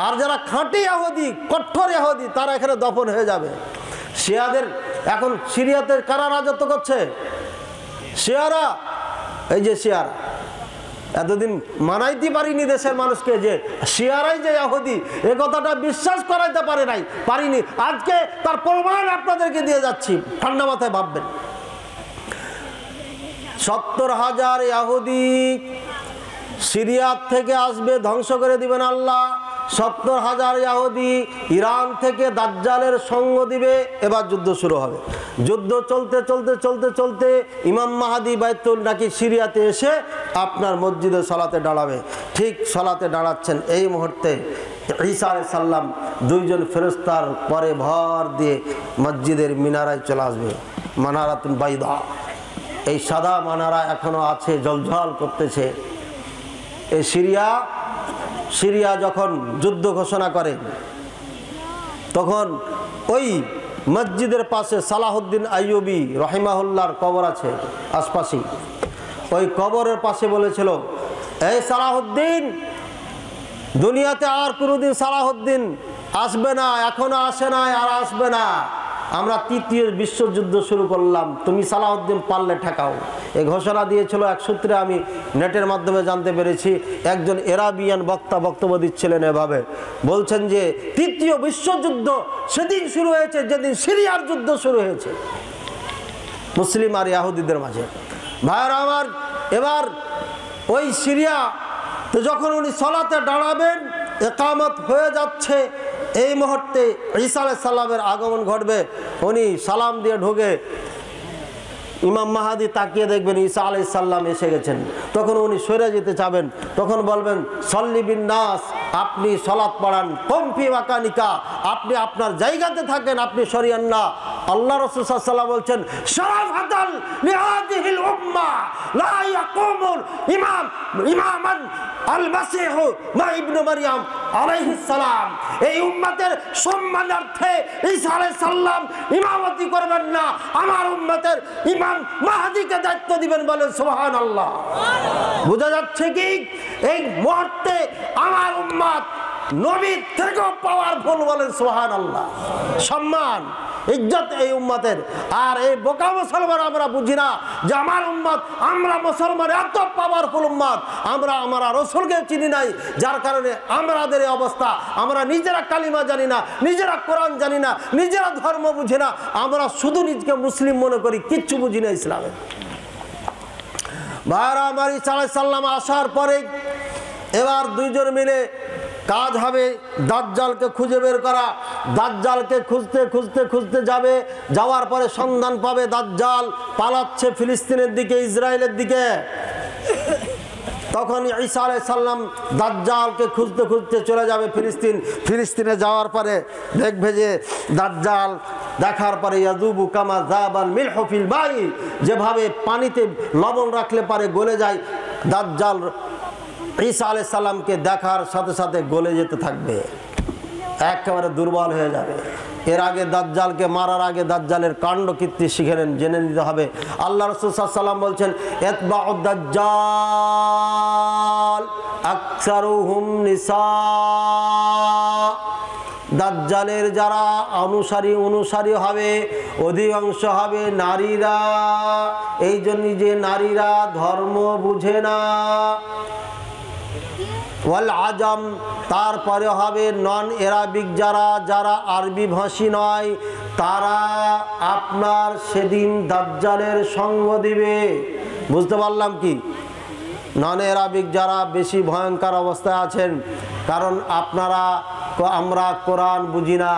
আর যারা খাঁটি ইহুদি, কঠোর ইহুদি, তারা এখানে দফন হয়ে যাবে। শিয়াদের এখন সিরিয়াতে কারা রাজত্ব করছে? শিয়ারা। এই যে শিয়ারা, এতদিন মানাইতে পারিনি দেশের মানুষকে যে শিয়ারাই যে ইহুদি, এ কথাটা বিশ্বাস করাইতে পারিনি। আজকে তার প্রমাণ আপনাদেরকে দিয়ে যাচ্ছি, ঠান্ডা মাথায় ভাববেন। 70,000 ইহুদি সিরিয়ার থেকে আসবে, ধ্বংস করে দিবেন আল্লাহ। 70,000 ইহুদি ইরান থেকে দাজ্জালের সঙ্গ দিবে। এবার যুদ্ধ শুরু হবে। যুদ্ধ চলতে চলতে চলতে চলতে ইমাম মাহাদি বাইতুল নাকি সিরিয়াতে এসে আপনার মসজিদে সালাতে দাঁড়াবে। ঠিক সালাতে দাঁড়াচ্ছেন, এই মুহূর্তে ঈসা আলাইহিস সালাম 2 জন ফেরেশতার পরে ভর দিয়ে মসজিদের মিনারায় চলে আসবে। মানারাতুন বাইদা, এই সাদা মানারা এখনো আছে, ঝলঝল করতেছে। এই সিরিয়া যখন যুদ্ধ ঘোষণা করে, তখন ওই মসজিদের পাশে সালাহুদ্দিন আইয়ুবী রহিমাহুল্লাহর কবর আছে আশপাশে। ওই কবরের পাশে বলেছিল, এই সালাহুদ্দিন, দুনিয়াতে আর কোনোদিন সালাহুদ্দিন আসবে না, এখনো আসে না, আর আসবে না। আমরা 3য় বিশ্বযুদ্ধ শুরু করলাম, তুমি সালাহুদ্দিন পারলে ঠেকাও। এই ঘোষণা দিয়েছিল এক সূত্রে, আমি নেটের মাধ্যমে জানতে পেরেছি। একজন এরাবিয়ান বক্তা বক্তব্য দিচ্ছিলেন, এভাবে বলছেন যে 3য় বিশ্বযুদ্ধ সেদিন শুরু হয়েছে যেদিন সিরিয়ার যুদ্ধ শুরু হয়েছে মুসলিম আর ইহুদিদের মাঝে। ভাইয়েরা আমার, এবার ওই সিরিয়া তো যখন উনি সালাতে দাঁড়াবেন, ইকামত হয়ে যাচ্ছে, এই মুহূর্তে ঈসা আলাইহিস সালামের আগমন ঘটবে। উনি সালাম দিয়ে ঢোকে, ইমাম মাহাদি তাকিয়ে দেখবেন ঈসা আলাইহিস সালাম এসে গেছেন, তখন উনি সরে যেতে চাবেন, তখন বলবেন সল্লি বিন নাস, আপনি সালাত পড়ান, কুম ফি মাকানিকা, আপনি আপনার জায়গাতে থাকেন, আপনি সরিয়েন না। আল্লাহ রাসূল সাল্লাল্লাহু আলাইহি ওয়াসাল্লাম বলছেন শারাফাতাল লিহাদিহিল উম্মাহ লা ইয়াকুমুল ইমামান আল মাসীহ মা ইবনু মারইয়াম আলাইহিস সালাম, এই উম্মতের সম্মানার্থে ঈসা আলাইহিস সালাম ইমামতি করবেন না, আমার উম্মতের ইমাম মাহদিকে দায়িত্ব দিবেন, বলেন সুবহানাল্লাহ। বোঝা যাচ্ছে কি এই মুহূর্তে আমার উম্মত নবী থেকেও পাওয়ারফুল, বলেন সুবহানাল্লাহ। সম্মান ইজ্জত এই উম্মতের। আর এই বোকা মুসলমান আমরা বুঝি না যে আমার উম্মত, আমরা মুসলমান এত পাওয়ারফুল উম্মত, আমরা রাসূলকে চিনি নাই, যার কারণে আমাদের এই অবস্থা। আমরা নিজেরা কালিমা জানি না, নিজেরা কোরআন জানি না, নিজেরা ধর্ম বুঝি না, আমরা শুধু নিজকে মুসলিম মনে করি, কিচ্ছু বুঝি না ইসলামের। ভাইরা আমার, ঈসা আলাইহিস সালাম আসার পরে এবার দুইজন মিলে কাজ হবে দাজ্জালকে খুঁজে বের করা। দাজ্জালকে খুঁজতে খুঁজতে খুঁজতে যাবে, যাওয়ার পরে সন্ধান পাবে দাজ্জাল পালাচ্ছে ফিলিস্তিনের দিকে, ইসরায়েলের দিকে। তখন ঈসা আলাইহিস সালাম দাজ্জালকে খুঁজতে খুঁজতে চলে যাবে ফিলিস্তিনে যাওয়ার পরে দেখবে যে দাজ্জাল দেখার পরে ইয়াযুবু কামা যাবাল মিলহু ফিল মাই, যেভাবে পানিতে লবণ রাখলে পারে গলে যায়, দাজ্জাল ঈসা আলাইহিস সালামকে দেখার সাথে সাথে গলে যেতে থাকবে, একেবারে দুর্বল হয়ে যাবে। এর আগে দাজ্জালকে মারার আগে দাজ্জালের কাণ্ড কীর্তি শিখে নেন, জেনে নিতে হবে। আল্লাহ রাসূল সাল্লাল্লাহু আলাইহি ওয়াসাল্লাম বলছেন ইতবাউদ দাজ্জাল আকসারুহুম নিসা, দাজ্জালের যারা অনুসারী হবে অধিকাংশ হবে নারীরা। এই জন্য যে নারীরা ধর্ম বুঝে না, ওয়াল আজম, তারপরে হবে নন এরাবিক, যারা আরবি ভাষী নয়, তারা আপনার সেদিন দাজ্জালের সঙ্গ দিবে। বুঝতে পারলাম কি? নন এরাবিক যারা বেশি ভয়ঙ্কর অবস্থায় আছেন, কারণ আমরা কোরআন বুঝি না,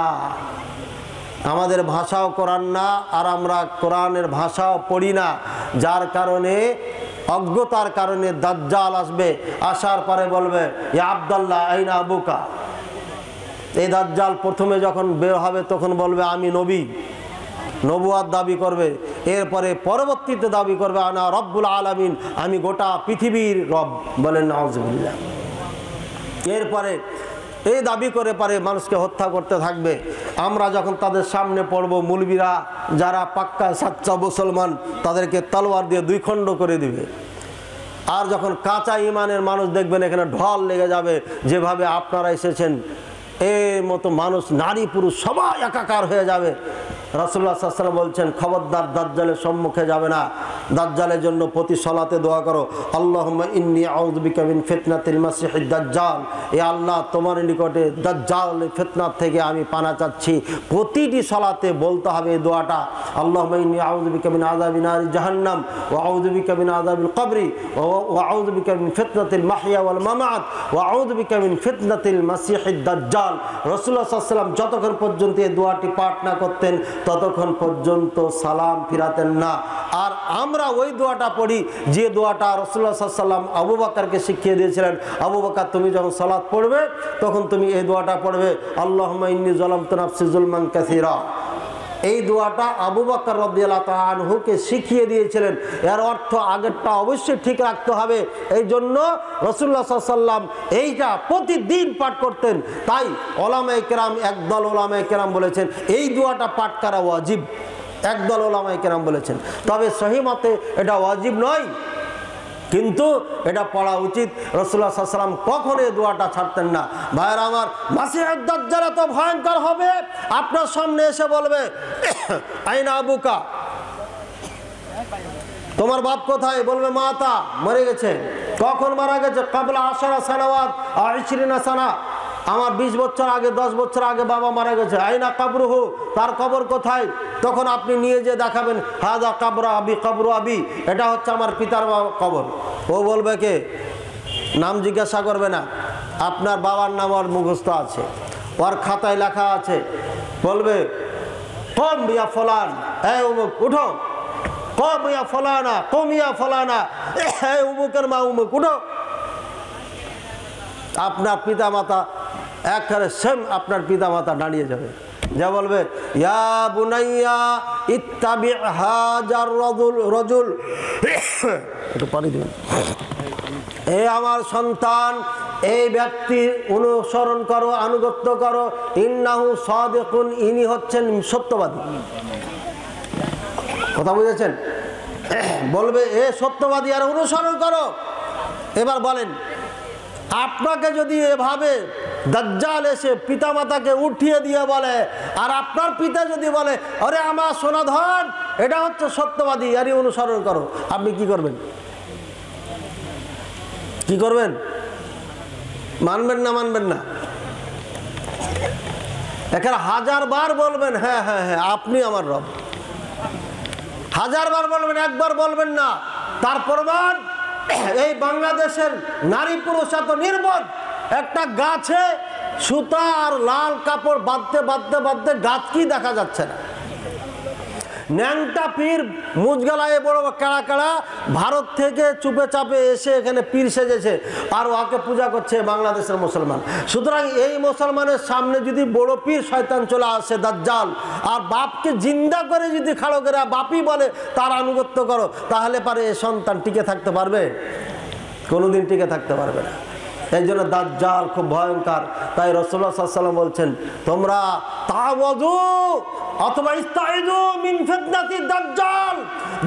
আমাদের ভাষাও কোরআন না, আর আমরা কোরআনের ভাষাও পড়ি না, যার কারণে অজ্ঞতার কারণে দাজ্জাল আসবে। আসার পরে বলবে ইয়া আব্দুল্লাহ আইনা আবুকা। এই দাজ্জাল প্রথমে যখন বের হবে তখন বলবে আমি নবী, নবুয়াত দাবি করবে। এরপরে পরবর্তীতে দাবি করবে আনা রব্বুল আলামিন, আমি গোটা পৃথিবীর রব, বলেন নাউজুবিল্লাহ। এরপরে এই দাবি করে পারে মানুষকে হত্যা করতে থাকবে। আমরা যখন তাদের সামনে পড়ব, মৌলবীরা যারা পাক্কা সাচ্চা মুসলমান, তাদেরকে তলোয়ার দিয়ে দুই খণ্ড করে দিবে। আর যখন কাঁচা ইমানের মানুষ দেখবেন এখানে ঢল লেগে যাবে, যেভাবে আপনারা এসেছেন এর মতো মানুষ, নারী পুরুষ সবাই একাকার হয়ে যাবে। রাসূলুল্লাহ সাল্লাল্লাহু আলাইহি ওয়াসাল্লাম বলছেন খবরদার দাজ্জালের সম্মুখে যাবে না, দাজ্জালের জন্য প্রতি সালাতে দোয়া করো আল্লাহুম্মা ইন্নী আউযু বিকা মিন ফিতনাতিল মাসিহিদ দাজ্জাল, এ আল্লাহ তোমার নিকটে দাজ্জালের ফিতনার থেকে আমি পানা চাচ্ছি। প্রতিটি সালাতে বলতে হবে এই দোয়াটা, আল্লাহুম্মা ইন্নী আউযু বিকা মিন আযাবি নারি জাহান্নাম ওয়া আউযু বিকা মিন আযাবিল কবরি ওয়া আউযু বিকা মিন ফিতনাতিল মাহইয়া ওয়াল মামাত ওয়া আউযু বিকা মিন ফিতনাতিল মাসিহিদ দাজ্জাল। রাসূলুল্লাহ সাল্লাল্লাহু আলাইহি ওয়াসাল্লাম যতক্ষণ পর্যন্ত এই দোয়াটি পাঠ না করতেন ততক্ষণ পর্যন্ত সালাম ফিরাতেন না। আর আমরা ওই দোয়াটা পড়ি যে দোয়াটা রাসূলুল্লাহ সাল্লাল্লাহু আলাইহি ওয়াসাল্লাম আবু বকরকে শিখিয়ে দিয়েছিলেন। আবু বকর, তুমি যখন সালাত পড়বে তখন তুমি এই দোয়াটা পড়বে, আল্লাহুম্মা ইন্নী যালামতু নাফসি যুলমান কাসীরা। এই দোয়াটা আবু বকর রাদিয়াল্লাহু তাআলা আনহুকে শিখিয়ে দিয়েছিলেন। এর অর্থ আগেরটা অবশ্যই ঠিক রাখতে হবে, এই জন্য রাসূলুল্লাহ সাল্লাল্লাহু আলাইহি ওয়াসাল্লাম এইটা প্রতিদিন পাঠ করতেন। তাই ওলামায়ে কেরাম, একদল ওলামায়ে কেরাম বলেছেন এই দোয়াটা পাঠ করা ওয়াজিব, একদল ওলামায়ে কেরাম বলেছেন। তবে সহিহ মতে এটা ওয়াজিব নয়, কিন্তু এটা পড়া উচিত। রাসূলুল্লাহ সাল্লাল্লাহু আলাইহি ওয়াসাল্লাম কখনো এই দোয়াটা ছাড়তেন না। ভাইরা আমার, মাসিহুদ দাজ্জাল এত ভয়ঙ্কর হবে, আপনার সামনে এসে বলবে আইনা আবুকা, তোমার বাপ কোথায়? বলবে মাতা, মরে গেছে। কখন মারা গেছে? ক্বাবলা 10 সানাওয়াত 20 সানা, আমার 20 বছর আগে, 10 বছর আগে বাবা মারা গেছে। আইনা কবরুহু, তার কবর কোথায়? তখন আপনি নিয়ে যে দেখাবেন হাযা কবর আবি, কবর আবি, এটা হচ্ছে আমার পিতার কবর। ও বলবে কে? নাম জিজ্ঞাসা করবে না, আপনার বাবার নাম আর মুখস্থ আছে, ওর খাতায় লেখা আছে। বলবে কম ইয়া ফুলান, এই অমুক, উঠো, কমিয়া ফলানা, কমিয়া ফলানা, উমুকের মা উমুক, উঠো। আপনার পিতা মাতা একবারে সেম, আপনার পিতা মাতা দাঁড়িয়ে যাবে, যা বলবে ইয়া বুনাইয়া ইত্তাবি হাজার রজুল, একটু পানি দিবেন, এ আমার সন্তান এই ব্যক্তির অনুসরণ করো, আনুগত্য করো, ইন্নাহু সাদিকুন, ইনি হচ্ছেন সত্যবাদী। কথা বুঝেছেন? বলবে এ সত্যবাদী, আর অনুসরণ করো। এবার বলেন, আপনাকে যদি এভাবে দাজ্জাল এসে পিতামাতাকে উঠিয়ে দিয়ে বলে, আর আপনার পিতা যদি বলে আরে আমার সোনাধন এটা হচ্ছে সত্যবাদী, এরই অনুসরণ করো, আপনি কি করবেন? কি করবেন? মানবেন না মানবেন না? এখানে 1000 বার বলবেন হ্যাঁ হ্যাঁ হ্যাঁ আপনি আমার রব, 1000 বার বলবেন, একবার বলবেন না। তার প্রমাণ এই বাংলাদেশের নারী পুরুষ এত নির্বোধ, একটা গাছে সুতা আর লাল কাপড় বাঁধতে বাঁধতে বাঁধতে গাছ কি দেখা যাচ্ছে না। ন্যাংটা পীর মুজগালায় বড় কাড়া কাড়া ভারত থেকে চুপে চাপে এসে এখানে পীর সেজেছে, আর ওকে পূজা করছে বাংলাদেশের মুসলমান। সুতরাং এই মুসলমানের সামনে যদি বড় পীর শয়তান চলে আসে দাজ্জাল, আর বাপকে জিন্দা করে যদি খাড়ো করে বাপই বলে তার আনুগত্য করো, তাহলে পারে এ সন্তান টিকে থাকতে পারবে? কোনোদিন টিকে থাকতে পারবে না। এই জন্য দাজ্জাল খুব ভয়ঙ্কর। তাই রাসূলুল্লাহ সাল্লাল্লাহু আলাইহি ওয়াসাল্লাম বলছেন, তোমরা তাওয়াজু অথবা ইস্তাইযু মিন ফিতনাতি দাজ্জাল,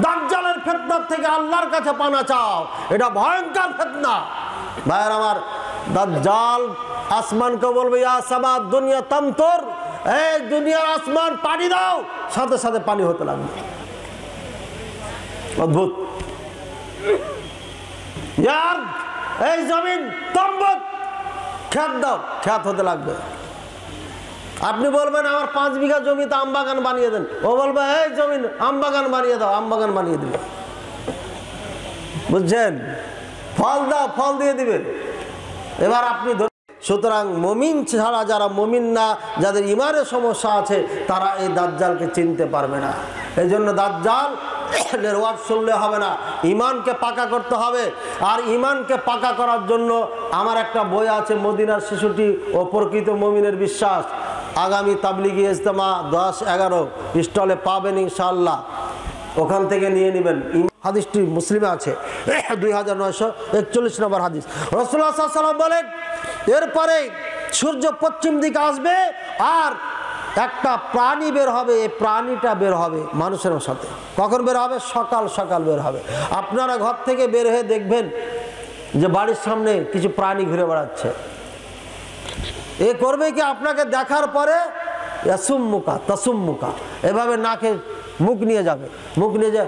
দাজ্জালের ফিতনা থেকে আল্লাহর কাছে পানা চাও, এটা ভয়ঙ্কর ফিতনা। ভাইরা আমার, দাজ্জাল আসমানকে বলবে ইয়া সামা দুনিয়া তামতর, এই দুনিয়ার আসমান পানি দাও, সাথে সাথে পানি হতে লাগবে। অদ্ভুত। ইয়ার এই জমিন তম্বত, খেত দাও, খেত হতে লাগবে। আপনি বলবেন আমার 5 বিঘা জমিতে আম বাগান বানিয়ে দেন, ও বলবে এই জমিন আম বাগান বানিয়ে দাও, আম বাগান বানিয়ে দিবে। বুঝছেন? ফল দাও, ফল দিয়ে দিবে। এবার আপনি, সুতরাং মুমিন ছাড়া যারা মুমিন না, যাদের ইমানের সমস্যা আছে, তারা এই দাজ্জালকে চিনতে পারবে না। এই জন্য দাজ্জাল ওয়াজ শুনলে হবে না, ইমানকে পাকা করতে হবে। আর ইমানকে পাকা করার জন্য আমার একটা বই আছে, মদিনার শিশুটি ও প্রকৃত মুমিনের বিশ্বাস। আগামী তাবলিগি ইজতেমা 10-11 স্টলে পাবেন ইনশাআল্লাহ, ওখান থেকে নিয়ে নেবেন। হাদিসটি মুসলিমে আছে, 2941 নম্বর হাদিস। রাসূলুল্লাহ সাল্লাল্লাহু আলাইহি ওয়াসাল্লাম বলেন, এরপরে সূর্য পশ্চিম দিকে আসবে আর একটা প্রাণী বের হবে, এই প্রাণীটা বের হবে মানুষের সাথে। কখন বের হবে? সকাল সকাল বের হবে। আপনারা ঘর থেকে বের হয়ে দেখবেন যে বাড়ির সামনে কিছু প্রাণী ঘুরে বেড়াচ্ছে। এ করবে কি? আপনাকে দেখার পরে ইয়াসুম্মুকা তাসুম্মুকা, এভাবে নাকে মুখ নিয়ে যাবে, মুখ নিয়ে যা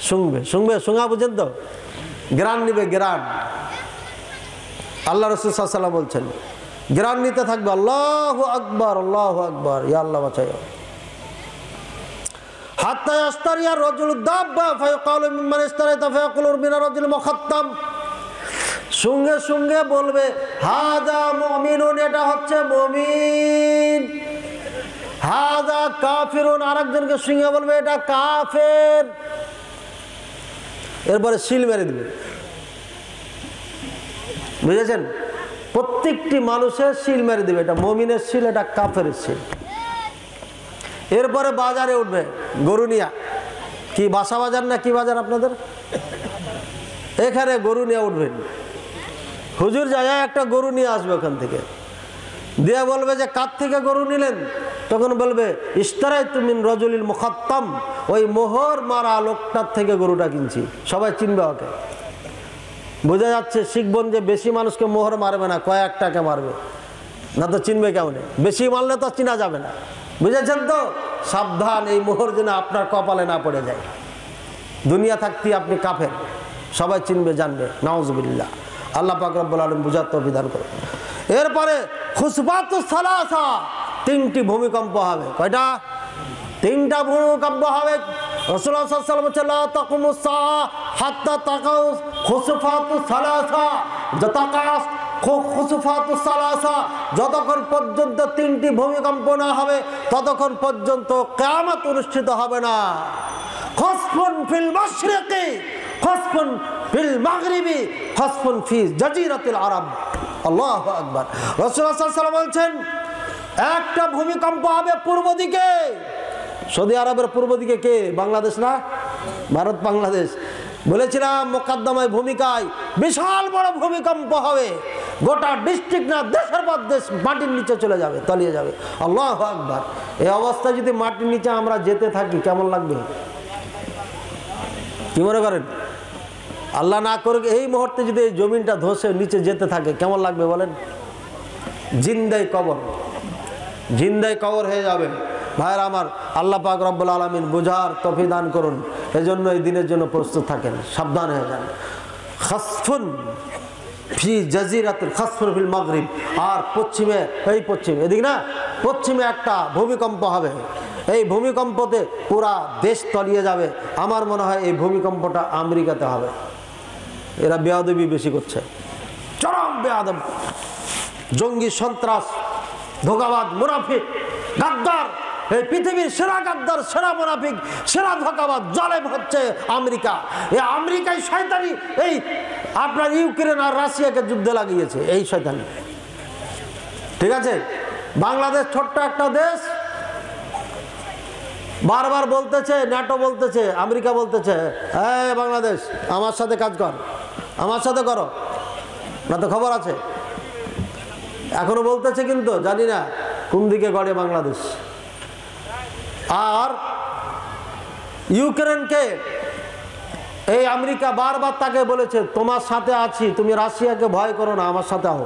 শুংবে, শুংবে, শুঙা বুঝেন তো, গ্রান নিবে, গ্রান। আল্লাহ রাসূল সাল্লাল্লাহু আলাইহি ওয়াসাল্লাম বলছেন, গ্রান নিতে থাকবে, আল্লাহু আকবার, আল্লাহু আকবার, ইয়া আল্লাহ বাঁচাও। হাত্তা ইয়াস্তারিয়া রাজুলু দাব্বা ফায়াকালু মিম্মান ইস্তারাইতা ফায়াকুলু মিনা রাজুল মুখাত্তাম, সঙ্গে সঙ্গে বলবে হাযা মুমিনুন, এটা হচ্ছে মুমিন। হাযা কাফিরুন, আরেকজনকে সঙ্গে বলবে এটা কাফের। এরপরে সিল মেরে দিবে। বুঝেছেন? প্রত্যেকটি মানুষের সিল মেরে দিবে, এটা মুমিনের সিল, এটা কাফেরের সিল। এরপরে বাজারে উঠবে গরু নিয়া। কি বাসা বাজার না কি বাজার আপনাদের? এখানে গরু নিয়ে উঠবেন, হুজুর যায় একটা গরু নিয়ে আসবে ওখান থেকে, দিয়ে বলবে যে কার থেকে গরু নিলেন? তখন বলবে ইশতারাইতু মিন রাজুলিল মুখাত্তাম, ওই মোহর মারা লোকটার থেকে গরুটা কিনছি। সবাই চিনবে ওকে। বোঝা যাচ্ছে শিখবন যে বেশি মানুষকে মোহর মারবে না, কয়েক টাকা মারবে, না তো চিনবে কেমনে? বেশি মারলে তো চিনা যাবে না। বুঝেছেন তো? সাবধান, এই মোহর যেন আপনার কপালে না পড়ে যায়। দুনিয়া থাকতে আপনি কাফের, সবাই চিনবে, জানবে। নাউজুবিল্লাহ। আল্লাহ পাক রব্বুল আলামিন বুঝার তৌফিক দান করুন। এরপরে খুসবাতুস সালাসা, 3টি ভূমিকম্প হবে। কয়টা? 3টা ভূমিকম্প হবে। রাসূলুল্লাহ সাল্লাল্লাহু আলাইহি ওয়াসাল্লাম বলেছেন লা তাকুমুস সাআ হাত্তা তাকাউ খুসফাতুস সালাসা, খুসফাতুস সালাসা, যতক্ষণ পর্যন্ত 3টি ভূমিকম্প না হবে ততক্ষণ পর্যন্ত কিয়ামত অনুষ্ঠিত হবে না। খসফুন ফিল মাশরিকি খসফুন ফিল মাগরিবি খসফুন ফি জাজিরাতিল আরব। আল্লাহু আকবার। রাসূলুল্লাহ সাল্লাল্লাহু আলাইহি ওয়াসাল্লাম বলছেন একটা ভূমিকম্প হবে পূর্ব দিকে। সৌদি আরবের পূর্ব দিকে কে? বাংলাদেশ না? ভারত বাংলাদেশ। বলেছিলাম মোকদ্দমায় ভূমিকায় বিশাল বড় ভূমিকম্প হবে, গোটা ডিস্ট্রিক্ট না দেশের পর দেশ মাটির নিচে চলে যাবে, তলিয়ে যাবে। আল্লাহু আকবার। এই অবস্থায় যদি মাটির নিচে আমরা যেতে থাকি কেমন লাগবে? কি মনে করেন? আল্লাহ না করুক এই মুহূর্তে যদি এই জমিনটা ধসে নিচে যেতে থাকে কেমন লাগবে বলেন? জিন্দাই কবর, জিন্দাই কবর হয়ে যাবে। ভাইরা আমার, আল্লাহ পাক রব্বুল আলামিন বুঝার তৌফিক দান করুন। এজন্য এই দিনের জন্য প্রস্তুত থাকেন, সাবধান হয়ে যান। খসফুন ফি জাজিরাতিল খসফুন ফিল মাগরিব। আর পশ্চিমে, এই পশ্চিমে, এদিকে না, পশ্চিমে একটা ভূমিকম্প হবে। এই ভূমিকম্পতে পুরা দেশ তলিয়ে যাবে। আমার মনে হয় এই ভূমিকম্পটা আমেরিকাতে হবে। এরা বেয়াদবি বেশি করছে, চরম বেয়াদব, জঙ্গি, সন্ত্রাস, ধোঁকাবাজ, মুনাফিক, গাদ্দার। এই পৃথিবীর সেরা গাদ্দার, সেরা মুনাফিক, সেরা ধোঁকাবাজ, জালেম হচ্ছে আমেরিকা। এই আমেরিকাই শয়তানি এই আপনার ইউক্রেন আর রাশিয়াকে যুদ্ধে লাগিয়েছে, এই শয়তানি। ঠিক আছে, বাংলাদেশ ছোট্ট একটা দেশ, বারবার বলতেছে, ন্যাটো বলতেছে, আমেরিকা বলতেছে, এই বাংলাদেশ আমার সাথে কাজ কর, আমার সাথে করো না, তো খবর আছে। এখনো বলতেছে, কিন্তু জানি না কোন দিকে গড়ে বাংলাদেশ। আর ইউক্রেনকে এই আমেরিকা বারবার তাকে বলেছে তোমার সাথে আছি, তুমি রাশিয়াকে ভয় করো না, আমার সাথে আও।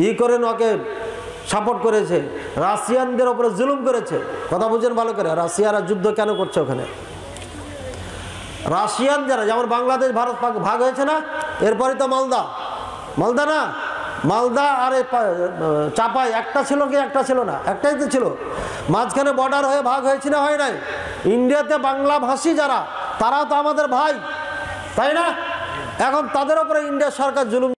ইউক্রেন ওকে সাপোর্ট করেছে, রাশিয়ানদের উপরে জুলুম করেছে। কথা বুঝেন ভালো করে, রাশিয়ারা যুদ্ধ কেন করছে ওখানে? রাশিয়ান যারা, যেমন বাংলাদেশ ভারত ভাগ হয়েছে না, এরপরে তো মালদা, মালদা না, মালদা আর চাপাই একটা ছিল কি একটা ছিল না? একটাই তো ছিল। মাঝখানে বর্ডার হয়ে ভাগ হয়েছে না, হয় নাই? ইন্ডিয়াতে বাংলা ভাষী যারা, তারা তো আমাদের ভাই, তাই না? এখন তাদের উপরে ইন্ডিয়া সরকার জুলুম